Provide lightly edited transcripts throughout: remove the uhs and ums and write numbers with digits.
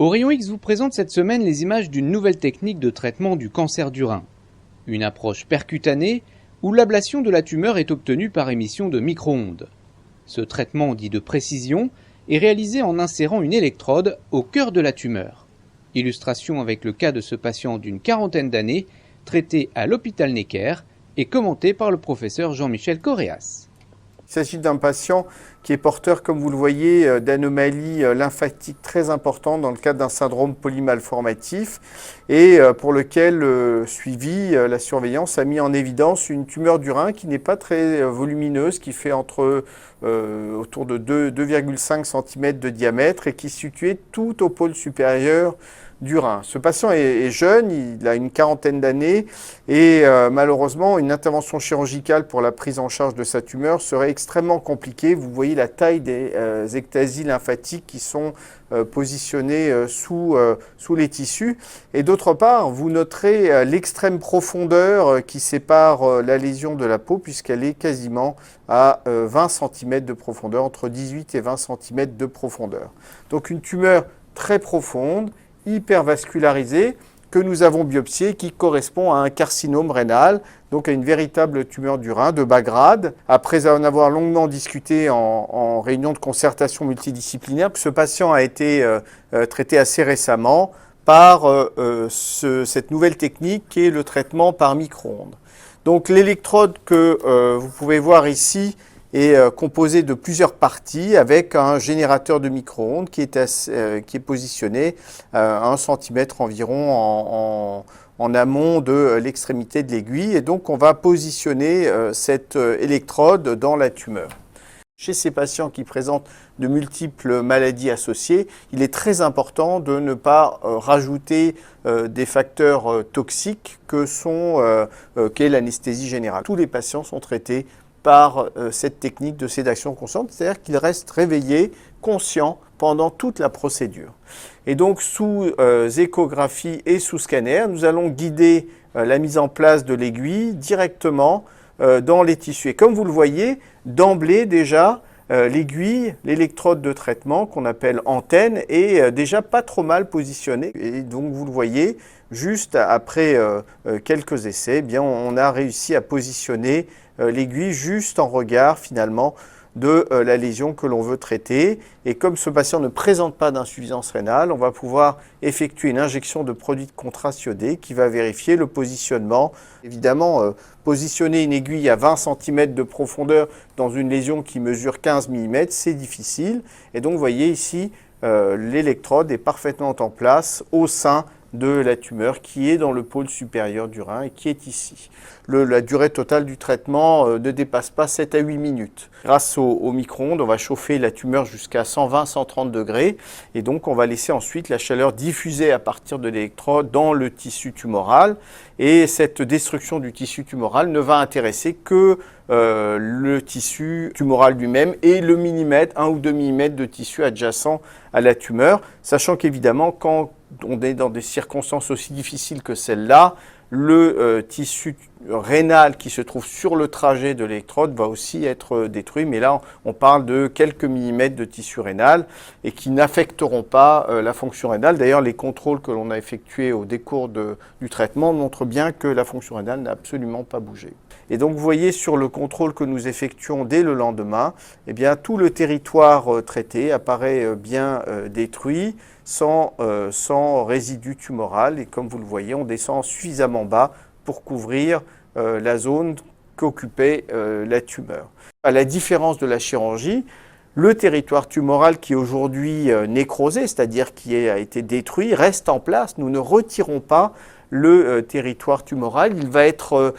Orion X vous présente cette semaine les images d'une nouvelle technique de traitement du cancer du rein. Une approche percutanée où l'ablation de la tumeur est obtenue par émission de micro-ondes. Ce traitement dit de précision est réalisé en insérant une électrode au cœur de la tumeur. Illustration avec le cas de ce patient d'une quarantaine d'années, traité à l'hôpital Necker et commenté par le professeur Jean-Michel Correas. Il s'agit d'un patient qui est porteur, comme vous le voyez, d'anomalies lymphatiques très importantes dans le cadre d'un syndrome polymalformatif et pour lequel le suivi, la surveillance a mis en évidence une tumeur du rein qui n'est pas très volumineuse, qui fait autour de 2,5 cm de diamètre et qui est située tout au pôle supérieur du rein. Ce patient est jeune, il a une quarantaine d'années et malheureusement une intervention chirurgicale pour la prise en charge de sa tumeur serait extrêmement compliquée. Vous voyez la taille des ectasies lymphatiques qui sont positionnées sous les tissus. Et d'autre part, vous noterez l'extrême profondeur qui sépare la lésion de la peau puisqu'elle est quasiment à 20 cm de profondeur, entre 18 et 20 cm de profondeur. Donc une tumeur très profonde, hypervascularisée, que nous avons biopsiée, qui correspond à un carcinome rénal, donc à une véritable tumeur du rein de bas grade. Après en avoir longuement discuté en réunion de concertation multidisciplinaire, ce patient a été traité assez récemment par cette nouvelle technique qui est le traitement par micro-ondes. Donc l'électrode que vous pouvez voir ici est composé de plusieurs parties avec un générateur de micro-ondes qui est positionné à 1 cm environ en amont de l'extrémité de l'aiguille. Et donc on va positionner cette électrode dans la tumeur. Chez ces patients qui présentent de multiples maladies associées, il est très important de ne pas rajouter des facteurs toxiques qu'est l'anesthésie générale. Tous les patients sont traités par cette technique de sédation consciente, c'est-à-dire qu'ils restent réveillés, conscients pendant toute la procédure. Et donc sous échographie et sous scanner, nous allons guider la mise en place de l'aiguille directement dans les tissus. Et comme vous le voyez, d'emblée déjà, l'aiguille, l'électrode de traitement qu'on appelle antenne est déjà pas trop mal positionnée. Et donc vous le voyez, juste après quelques essais, eh bien, on a réussi à positionner l'aiguille juste en regard finalement de la lésion que l'on veut traiter. Et comme ce patient ne présente pas d'insuffisance rénale, on va pouvoir effectuer une injection de produit de contraste iodé qui va vérifier le positionnement. Évidemment, positionner une aiguille à 20 cm de profondeur dans une lésion qui mesure 15 mm, c'est difficile. Et donc vous voyez ici, l'électrode est parfaitement en place au sein de la tumeur qui est dans le pôle supérieur du rein et qui est ici. La durée totale du traitement ne dépasse pas 7 à 8 minutes. Grâce au micro-ondes, on va chauffer la tumeur jusqu'à 120-130 degrés et donc on va laisser ensuite la chaleur diffuser à partir de l'électrode dans le tissu tumoral et cette destruction du tissu tumoral ne va intéresser que le tissu tumoral lui-même et le millimètre, 1 ou 2 mm de tissu adjacent à la tumeur, sachant qu'évidemment quand on est dans des circonstances aussi difficiles que celle-là, le tissu rénal qui se trouve sur le trajet de l'électrode va aussi être détruit. Mais là, on parle de quelques millimètres de tissu rénal et qui n'affecteront pas la fonction rénale. D'ailleurs, les contrôles que l'on a effectués au décours du traitement montrent bien que la fonction rénale n'a absolument pas bougé. Et donc, vous voyez sur le contrôle que nous effectuons dès le lendemain, eh bien, tout le territoire traité apparaît bien détruit, sans résidu tumoral. Et comme vous le voyez, on descend suffisamment bas pour couvrir la zone qu'occupait la tumeur. À la différence de la chirurgie, le territoire tumoral qui est aujourd'hui nécrosé, c'est-à-dire qui a été détruit, reste en place. Nous ne retirons pas le territoire tumoral, il va être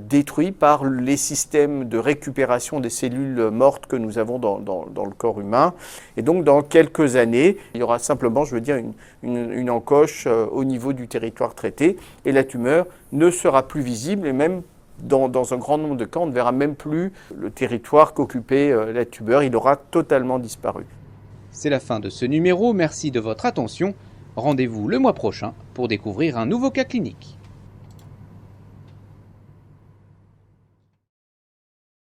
détruit par les systèmes de récupération des cellules mortes que nous avons dans le corps humain. Et donc dans quelques années, il y aura simplement, je veux dire, une encoche au niveau du territoire traité et la tumeur ne sera plus visible et même dans un grand nombre de cas, on ne verra même plus le territoire qu'occupait la tumeur, il aura totalement disparu. C'est la fin de ce numéro, merci de votre attention. Rendez-vous le mois prochain pour découvrir un nouveau cas clinique.